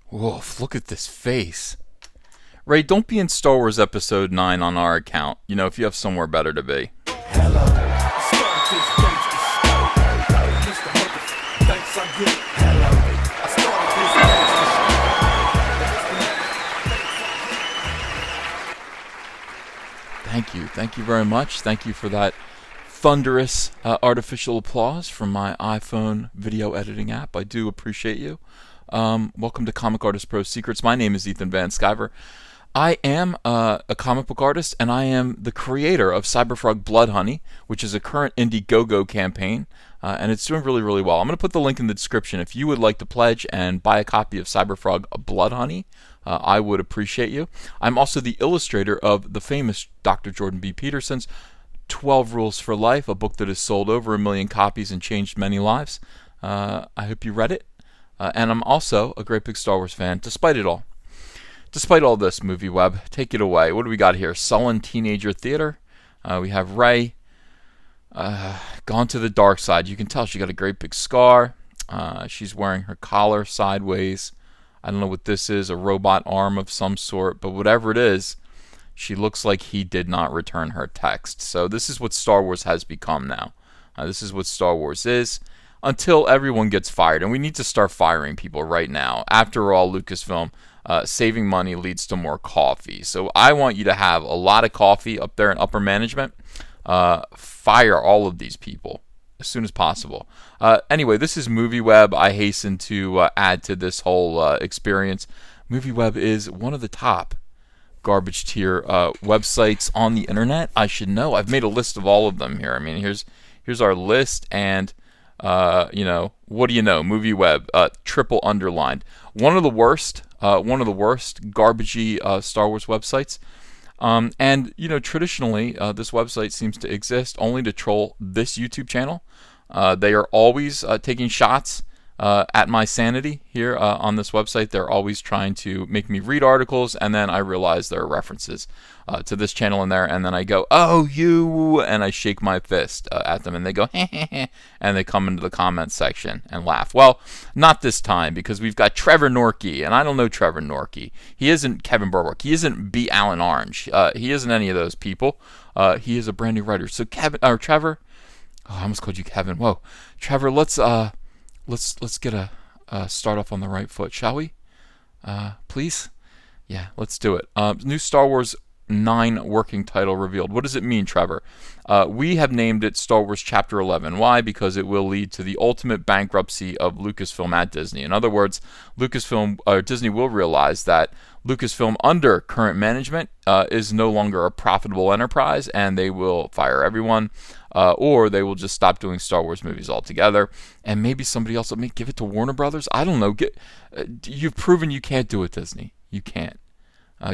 Woof, look at this face. Ray, don't be in Star Wars Episode 9 on our account. You know, if you have somewhere better to be. Hello, start this gangsta shit. Mr. Mother, thanks I'm good. Hello, I started this gangsta shit. Thank you. Thank you very much. Thank you for that thunderous artificial applause from my iPhone video editing app. I do appreciate you. Welcome to Comic Artist Pro Secrets. My name is Ethan Van Sciver. I am a comic book artist, and I am the creator of Cyberfrog Blood Honey, which is a current Indiegogo campaign, and it's doing really, really well. I'm going to put the link in the description. If you would like to pledge and buy a copy of Cyberfrog Blood Honey, I would appreciate you. I'm also the illustrator of the famous Dr. Jordan B. Peterson's 12 Rules for Life, a book that has sold over 1 million copies and changed many lives. I hope you read it. And I'm also a great big Star Wars fan, despite it all. Despite all this, Movie Web, take it away. What do we got here? Sullen Teenager Theater. We have Rey gone to the dark side. You can tell she got a great big scar. She's wearing her collar sideways. I don't know what this is, a robot arm of some sort, but whatever it is, she looks like he did not return her text. So this is what Star Wars has become now. This is what Star Wars is. Until everyone gets fired, and we need to start firing people right now. After all, Lucasfilm, saving money leads to more coffee. So I want you to have a lot of coffee up there in upper management. Fire all of these people as soon as possible. Anyway, this is MovieWeb. I hasten to add to this whole experience. MovieWeb is one of the top garbage tier websites on the internet. I should know. I've made a list of all of them here. I mean, here's our list, and what do you know? MovieWeb, triple underlined. One of the worst garbagey Star Wars websites. And traditionally, this website seems to exist only to troll this YouTube channel. They are always taking shots at my sanity here on this website. They're always trying to make me read articles, and then I realize there are references to this channel in there, and then I go, "Oh, you," and I shake my fist at them, and they go, "Heh, heh, heh," and they come into the comments section and laugh. Well, not this time, because we've got Trevor Norkey, and I don't know Trevor Norkey. He isn't Kevin Burwark. He isn't B. Alan Orange. He isn't any of those people. He is a brand new writer. So Trevor, oh, I almost called you Kevin. Whoa, Trevor, let's get a start off on the right foot, shall we? Please? Yeah, let's do it. New Star Wars 9 working title revealed. What does it mean, Trevor? We have named it Star Wars Chapter 11. Why? Because it will lead to the ultimate bankruptcy of Lucasfilm at Disney. In other words, Disney will realize that Lucasfilm under current management is no longer a profitable enterprise, and they will fire everyone. Or they will just stop doing Star Wars movies altogether, and maybe somebody else will give it to Warner Brothers. I don't know. You've proven you can't do it, Disney. You can't.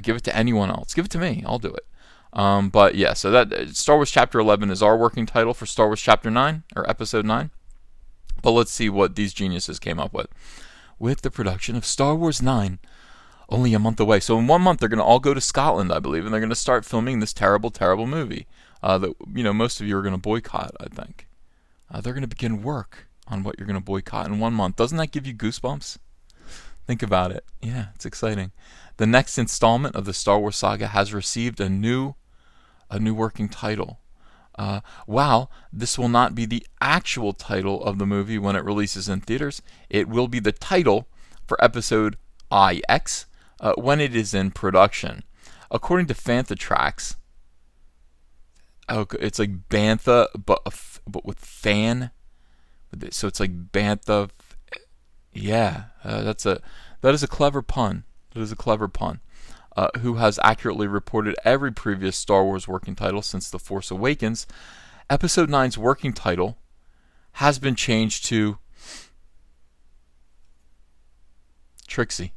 Give it to anyone else. Give it to me. I'll do it. But yeah, so that Star Wars Chapter 11 is our working title for Star Wars Chapter 9 or Episode 9. But let's see what these geniuses came up with. With the production of Star Wars 9 only a month away. So in 1 month they're going to all go to Scotland, I believe, and they're going to start filming this terrible, terrible movie. That most of you are going to boycott, I think. They're going to begin work on what you're going to boycott in 1 month. Doesn't that give you goosebumps? Think about it. Yeah, it's exciting. The next installment of the Star Wars saga has received a new working title. While this will not be the actual title of the movie when it releases in theaters, it will be the title for Episode IX when it is in production. According to Fantha Tracks, it's like Bantha, but with fan. So it's like Bantha. Yeah, that is a clever pun. That is a clever pun. Who has accurately reported every previous Star Wars working title since The Force Awakens. Episode 9's working title has been changed to Trixie.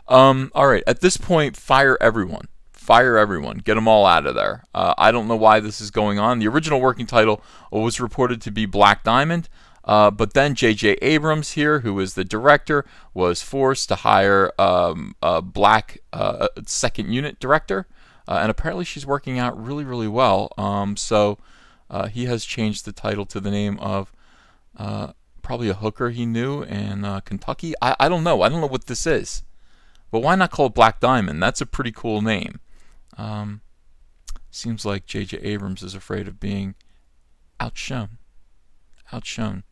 All right, at this point, fire everyone. Fire everyone. Get them all out of there. I don't know why this is going on. The original working title was reported to be Black Diamond, but then J.J. Abrams here, who is the director, was forced to hire a black second unit director, and apparently she's working out really, really well. So he has changed the title to the name of probably a hooker he knew in Kentucky. I don't know. I don't know what this is. But why not call it Black Diamond? That's a pretty cool name. Seems like J.J. Abrams is afraid of being outshone. Outshone.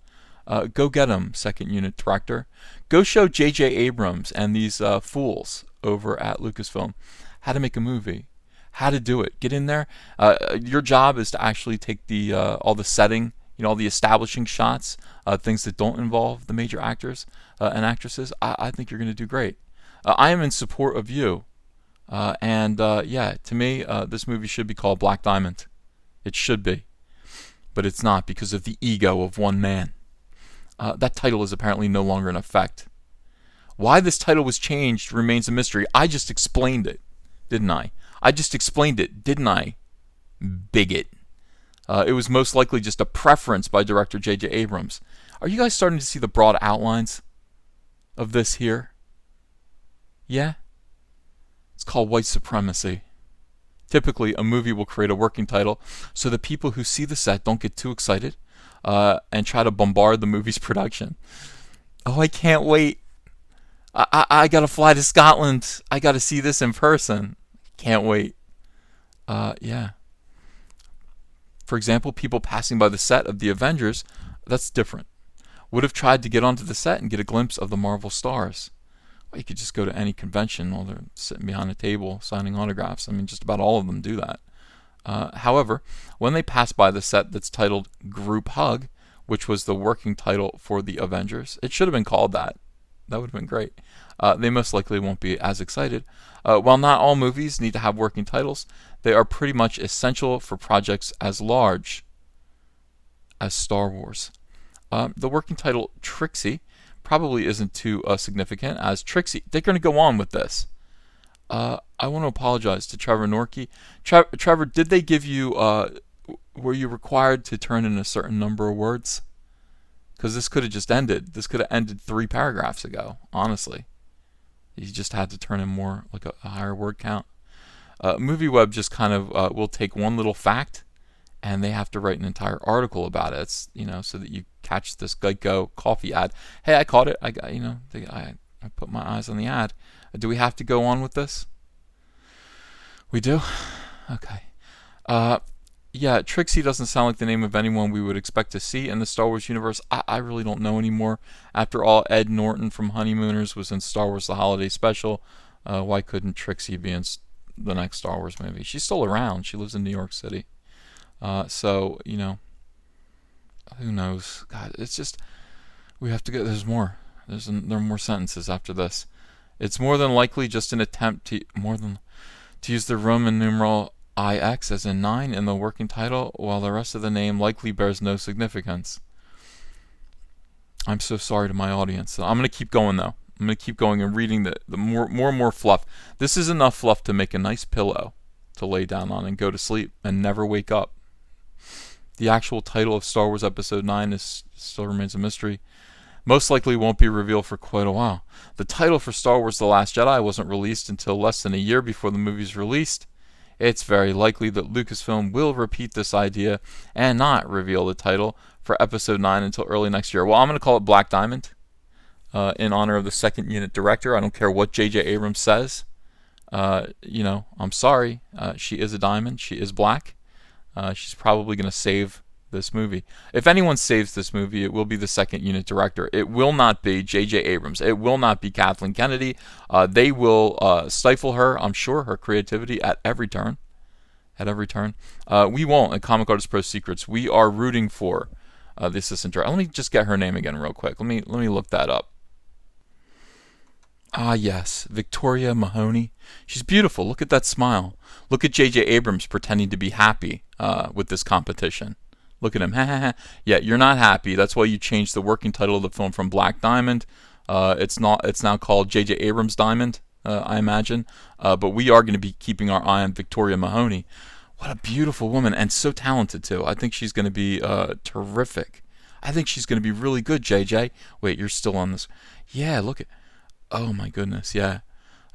Go get him, second unit director. Go show J.J. Abrams and these fools over at Lucasfilm how to make a movie, how to do it. Get in there. Your job is to actually take the all the setting, all the establishing shots, things that don't involve the major actors and actresses. I think you're going to do great. I am in support of you. Yeah, to me, this movie should be called Black Diamond. It should be. But it's not because of the ego of one man. That title is apparently no longer in effect. Why this title was changed remains a mystery. I just explained it, didn't I? I just explained it, didn't I? Bigot. It was most likely just a preference by director J.J. Abrams. Are you guys starting to see the broad outlines of this here? Yeah? It's called white supremacy. Typically, a movie will create a working title so that people who see the set don't get too excited and try to bombard the movie's production. Oh, I can't wait. I gotta fly to Scotland. I gotta see this in person. Can't wait. Yeah. For example, people passing by the set of The Avengers, that's different, would have tried to get onto the set and get a glimpse of the Marvel stars. Well, you could just go to any convention while they're sitting behind a table signing autographs. I mean, just about all of them do that. However, when they pass by the set that's titled Group Hug, which was the working title for The Avengers, it should have been called that. That would have been great. They most likely won't be as excited. While not all movies need to have working titles, they are pretty much essential for projects as large as Star Wars. The working title Trixie probably isn't too significant, as Trixie, they're going to go on with this. I want to apologize to Trevor Norkey. Trevor, did they give you, were you required to turn in a certain number of words? Because this could have just ended. This could have ended 3 paragraphs ago, honestly. You just had to turn in more, like a higher word count. MovieWeb just kind of will take one little fact, and they have to write an entire article about it. It's, so that you catch this Geico coffee ad. Hey, I caught it. I got, I put my eyes on the ad. Do we have to go on with this? We do? Okay. Yeah, Trixie doesn't sound like the name of anyone we would expect to see in the Star Wars universe. I really don't know anymore. After all, Ed Norton from Honeymooners was in Star Wars The Holiday Special. Why couldn't Trixie be in the next Star Wars movie? She's still around. She lives in New York City. So, who knows? God, it's just, we have to go. There's more. There are more sentences after this. It's more than likely just an attempt to use the Roman numeral IX as in 9 in the working title, while the rest of the name likely bears no significance. I'm so sorry to my audience. I'm going to keep going, though. I'm going to keep going and reading the more and more fluff. This is enough fluff to make a nice pillow to lay down on and go to sleep and never wake up. The actual title of Star Wars Episode 9 still remains a mystery. Most likely won't be revealed for quite a while. The title for Star Wars The Last Jedi wasn't released until less than a year before the movie's released. It's very likely that Lucasfilm will repeat this idea and not reveal the title for Episode 9 until early next year. Well, I'm going to call it Black Diamond in honor of the second unit director. I don't care what J.J. Abrams says. I'm sorry. She is a diamond. She is black. She's probably going to save this movie. If anyone saves this movie, it will be the second unit director. It will not be J.J. Abrams. It will not be Kathleen Kennedy. They will stifle her, I'm sure, her creativity at every turn. We won't at Comic Artist Pro Secrets. We are rooting for the assistant director. Let me just get her name again real quick. Let me look that up. Ah, yes, Victoria Mahoney. She's beautiful. Look at that smile. Look at J.J. Abrams pretending to be happy with this competition. Look at him. Yeah, you're not happy. That's why you changed the working title of the film from Black Diamond. It's now called J.J. Abrams Diamond, I imagine. But we are going to be keeping our eye on Victoria Mahoney. What a beautiful woman, and so talented, too. I think she's going to be terrific. I think she's going to be really good, J.J. Wait, you're still on this. Yeah, look at... Oh, my goodness, yeah.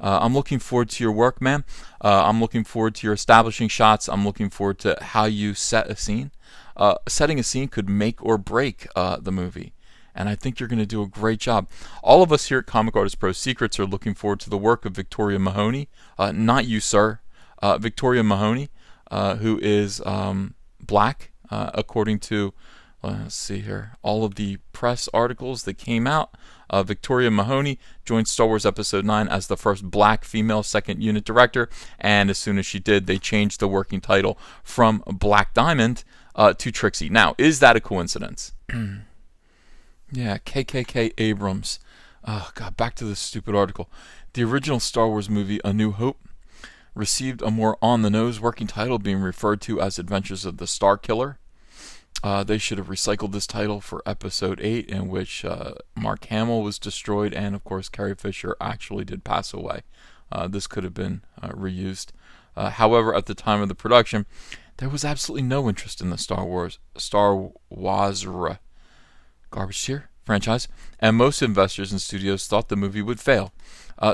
I'm looking forward to your work, ma'am. I'm looking forward to your establishing shots. I'm looking forward to how you set a scene. Setting a scene could make or break the movie. and I think you're going to do a great job. All of us here at Comic Artist Pro Secrets are looking forward to the work of Victoria Mahoney. Not you, sir. Victoria Mahoney, who is black, according to, let's see here, all of the press articles that came out. Victoria Mahoney joined Star Wars Episode 9 as the first black female second unit director, and as soon as she did, they changed the working title from Black Diamond to Trixie. Now, is that a coincidence? Yeah, KKK Abrams. Oh, God, back to this stupid article. The original Star Wars movie, A New Hope, received a more on-the-nose working title, being referred to as Adventures of the Star Killer. They should have recycled this title for Episode 8, in which Mark Hamill was destroyed, and of course Carrie Fisher actually did pass away. This could have been reused. However, at the time of the production, there was absolutely no interest in the Star Wars garbage tier franchise, and most investors and studios thought the movie would fail.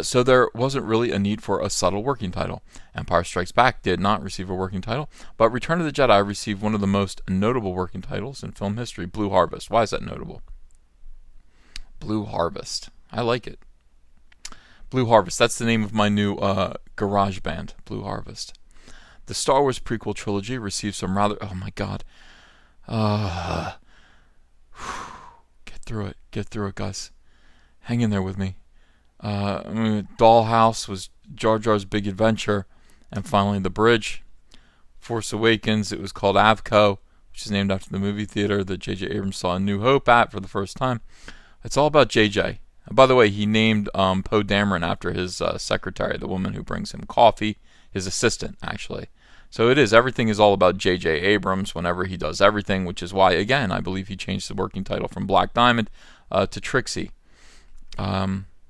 So there wasn't really a need for a subtle working title. Empire Strikes Back did not receive a working title, but Return of the Jedi received one of the most notable working titles in film history, Blue Harvest. Why is that notable? Blue Harvest. I like it. Blue Harvest. That's the name of my new garage band, Blue Harvest. The Star Wars prequel trilogy received some rather... Oh my God. Get through it, guys. Hang in there with me. Dollhouse was Jar Jar's Big Adventure, and finally The Bridge. Force Awakens, it was called Avco, which is named after the movie theater that J.J. Abrams saw A New Hope at for the first time. It's all about J.J. By the way, he named Poe Dameron after his secretary, the woman who brings him coffee, his assistant, actually. So everything is all about J.J. Abrams whenever he does everything, which is why, again, I believe he changed the working title from Black Diamond to Trixie.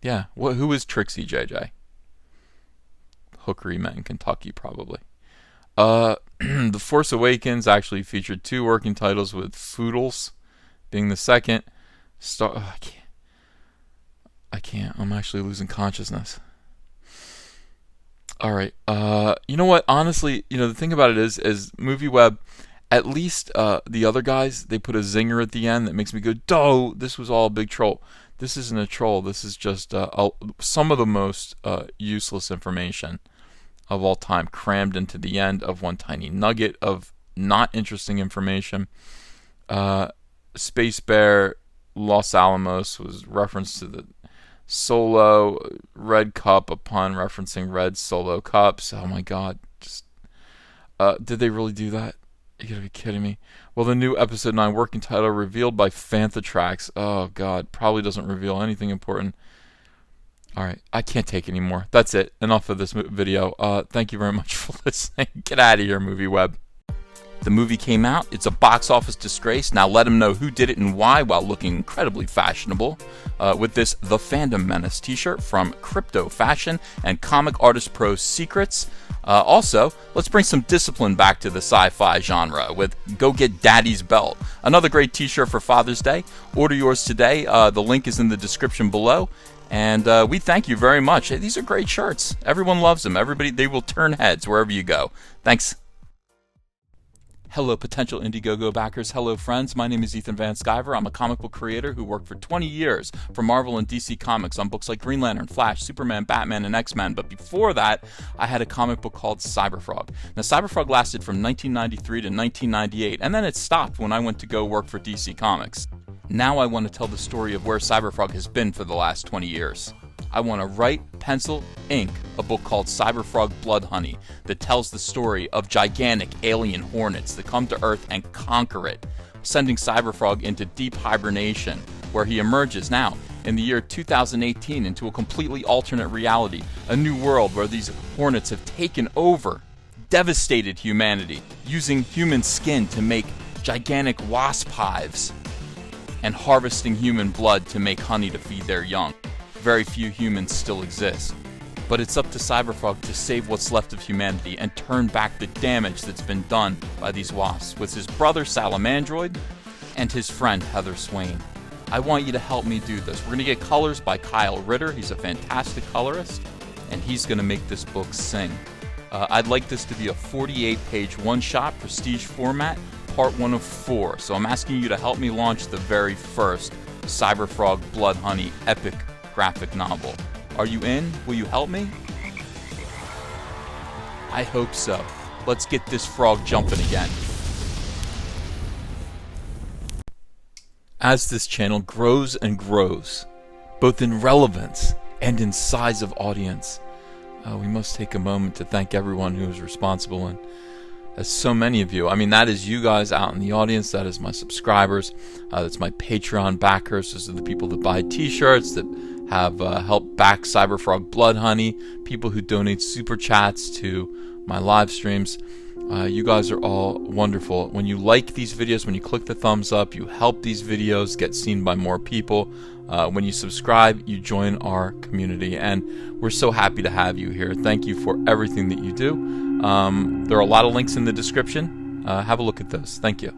Yeah, who is Trixie, JJ? Hookery met in Kentucky, probably. The Force Awakens actually featured 2 working titles, with Foodles being the second. I can't. I'm actually losing consciousness. All right. You know what? Honestly, the thing about it is MovieWeb, at least the other guys, they put a zinger at the end that makes me go, "Duh, this was all a big troll." This isn't a troll. This is just some of the most useless information of all time crammed into the end of one tiny nugget of not interesting information. Space Bear Los Alamos was referenced to the Solo Red Cup upon referencing Red Solo Cups. Oh my God. Did they really do that? You gotta be kidding me. Well, the new Episode 9 working title revealed by Fanthatrax. Oh, God. Probably doesn't reveal anything important. Alright, I can't take anymore. That's it. Enough of this video. Thank you very much for listening. Get out of here, MovieWeb. The movie came out. It's a box office disgrace. Now let them know who did it and why while looking incredibly fashionable with this The Fandom Menace t-shirt from Crypto Fashion and Comic Artist Pro Secrets. Also, let's bring some discipline back to the sci-fi genre with Go Get Daddy's Belt. Another great t-shirt for Father's Day. Order yours today. The link is in the description below. And we thank you very much. Hey, these are great shirts. Everyone loves them. They will turn heads wherever you go. Thanks. Hello, potential Indiegogo backers. Hello, friends. My name is Ethan Van Sciver. I'm a comic book creator who worked for 20 years for Marvel and DC Comics on books like Green Lantern, Flash, Superman, Batman, and X-Men. But before that, I had a comic book called Cyberfrog. Now, Cyberfrog lasted from 1993 to 1998, and then it stopped when I went to go work for DC Comics. Now I want to tell the story of where Cyberfrog has been for the last 20 years. I want to write, pencil, ink a book called Cyberfrog Blood Honey that tells the story of gigantic alien hornets that come to Earth and conquer it, sending Cyberfrog into deep hibernation, where he emerges now in the year 2018 into a completely alternate reality, a new world where these hornets have taken over, devastated humanity, using human skin to make gigantic wasp hives, and harvesting human blood to make honey to feed their young. Very few humans still exist. But it's up to Cyberfrog to save what's left of humanity and turn back the damage that's been done by these wasps with his brother Salamandroid and his friend Heather Swain. I want you to help me do this. We're going to get colors by Kyle Ritter. He's a fantastic colorist, and he's going to make this book sing. I'd like this to be a 48-page one-shot prestige format, part 1 of 4. So I'm asking you to help me launch the very first Cyberfrog Blood Honey epic graphic novel. Are you in? Will you help me? I hope so. Let's get this frog jumping again. As this channel grows and grows, both in relevance and in size of audience, we must take a moment to thank everyone who is responsible, and as so many of you, I mean, that is you guys out in the audience, that is my subscribers, that's my Patreon backers, those are the people that buy t-shirts, that have helped back Cyberfrog Blood Honey, people who donate super chats to my live streams. You guys are all wonderful. When you like these videos, when you click the thumbs up, you help these videos get seen by more people. When you subscribe, you join our community, and we're so happy to have you here. Thank you for everything that you do. There are a lot of links in the description. Have a look at those. Thank you.